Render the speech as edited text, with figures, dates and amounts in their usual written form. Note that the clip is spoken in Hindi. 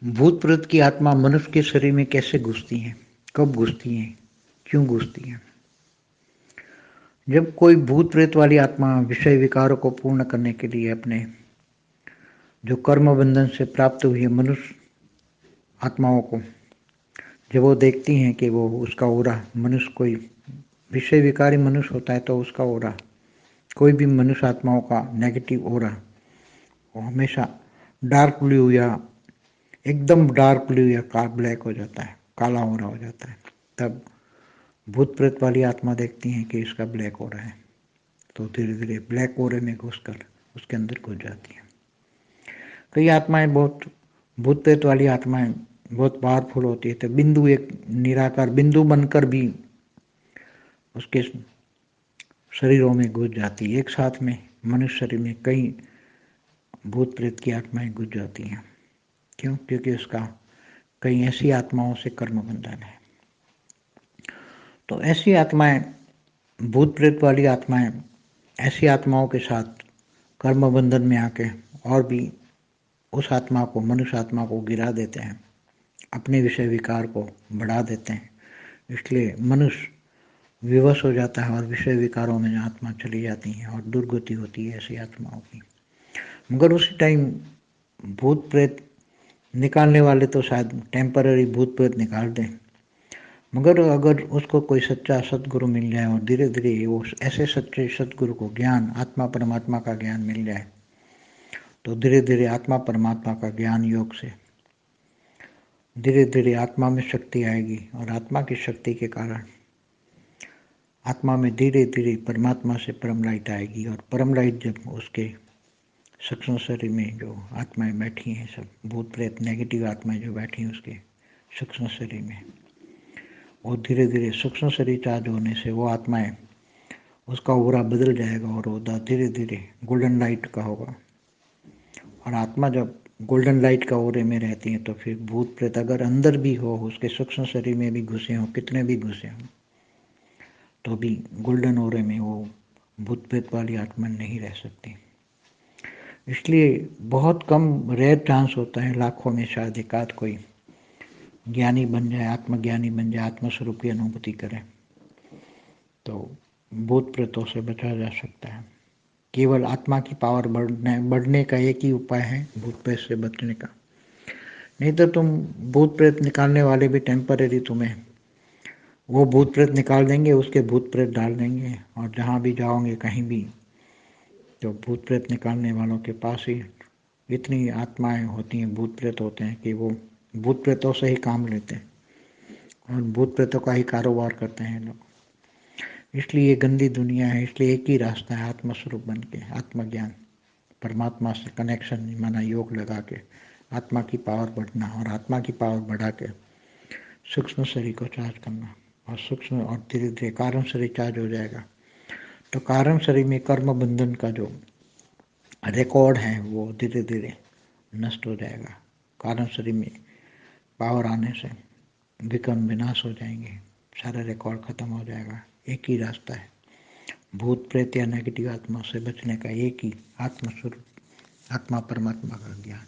भूत प्रेत की आत्मा मनुष्य के शरीर में कैसे घुसती हैं, कब घुसती हैं, क्यों घुसती हैं? जब कोई भूत प्रेत वाली आत्मा विषय विकारों को पूर्ण करने के लिए अपने जो कर्म बंधन से प्राप्त हुई है मनुष्य आत्माओं को जब वो देखती हैं कि वो उसका ओरा मनुष्य कोई विषय विकारी मनुष्य होता है तो उसका ओरा कोई भी मनुष्य आत्माओं का नेगेटिव ओरा वो हमेशा डार्क ब्लू या एकदम डार्क ब्लू या ब्लैक हो जाता है, काला ओरा हो जाता है। तब भूत प्रेत वाली आत्मा देखती हैं कि इसका ब्लैक हो रहा है तो धीरे धीरे ब्लैक ओरे में घुसकर उसके अंदर घुस जाती है। कई आत्माएं बहुत भूत प्रेत वाली आत्माएं बहुत पावरफुल होती है तो बिंदु एक निराकार बिंदु बनकर भी उसके शरीरों में घुस जाती है। एक साथ में मनुष्य शरीर में कई भूत प्रेत की आत्माएं घुस जाती हैं। क्यों? क्योंकि उसका कई ऐसी आत्माओं से कर्म बंधन है। तो ऐसी आत्माएं भूत प्रेत वाली आत्माएं ऐसी आत्माओं के साथ कर्म बंधन में आके और भी उस आत्मा को मनुष्य आत्मा को गिरा देते हैं, अपने विषय विकार को बढ़ा देते हैं। इसलिए मनुष्य विवश हो जाता है और विषय विकारों में आत्मा चली जाती है और दुर्गति होती है ऐसी आत्माओं की। मगर उसी टाइम भूत प्रेत निकालने वाले तो शायद टेम्पररी भूत प्रेत निकाल दें, मगर अगर उसको कोई सच्चा सद्गुरु मिल जाए और धीरे धीरे वो ऐसे सच्चे सद्गुरु को ज्ञान आत्मा परमात्मा का ज्ञान मिल जाए तो धीरे धीरे आत्मा परमात्मा का ज्ञान योग से धीरे धीरे आत्मा में शक्ति आएगी और आत्मा की शक्ति के कारण आत्मा में धीरे धीरे परमात्मा से परम लाइट आएगी और परम लाइट जब उसके सूक्ष्म शरीर में जो आत्माएं बैठी हैं, सब भूत प्रेत नेगेटिव आत्माएं जो बैठी हैं उसके सूक्ष्म शरीर में, वो धीरे धीरे सूक्ष्म शरीर चार्ज होने से वो आत्माएं उसका ओरा बदल जाएगा और वो धीरे धीरे गोल्डन लाइट का होगा। और आत्मा जब गोल्डन लाइट का ओरे में रहती है तो फिर भूत प्रेत अगर अंदर भी हो उसके सूक्ष्म शरीर में भी घुसे हों, कितने भी घुसे हों, तो भी गोल्डन ओरे में वो भूत प्रेत वाली आत्मा नहीं रह सकती। इसलिए बहुत कम रेयर चांस होता है, लाखों में शायद एकाध कोई ज्ञानी बन जाए, आत्मज्ञानी बन जाए, आत्मस्वरूप की अनुभूति करे तो भूत प्रेतों से बचा जा सकता है। केवल आत्मा की पावर बढ़ने का एक ही उपाय है भूत प्रेत से बचने का। नहीं तो तुम भूत प्रेत निकालने वाले भी टेम्परेरी तुम्हें वो भूत प्रेत निकाल देंगे, उसके भूत प्रेत डाल देंगे और जहाँ भी जाओगे कहीं भी तो भूत प्रेत निकालने वालों के पास ही इतनी आत्माएं होती हैं, भूत प्रेत होते हैं कि वो भूत प्रेतों से ही काम लेते हैं और भूत प्रेतों का ही कारोबार करते हैं लोग। इसलिए ये गंदी दुनिया है। इसलिए एक ही रास्ता है आत्मस्वरूप बन के आत्मज्ञान परमात्मा से कनेक्शन माना योग लगा के आत्मा की पावर बढ़ना और आत्मा की पावर बढ़ा के सूक्ष्म शरीर को चार्ज करना और सूक्ष्म और धीरे धीरे कारण शरीर चार्ज हो जाएगा तो कारण शरीर में कर्म बंधन का जो रिकॉर्ड है वो धीरे धीरे नष्ट हो जाएगा। कारण शरीर में पावर आने से विकर्म विनाश हो जाएंगे, सारा रिकॉर्ड खत्म हो जाएगा। एक ही रास्ता है भूत प्रेत या नेगेटिव आत्मा से बचने का, एक ही आत्मस्वरूप आत्मा परमात्मा का ज्ञान।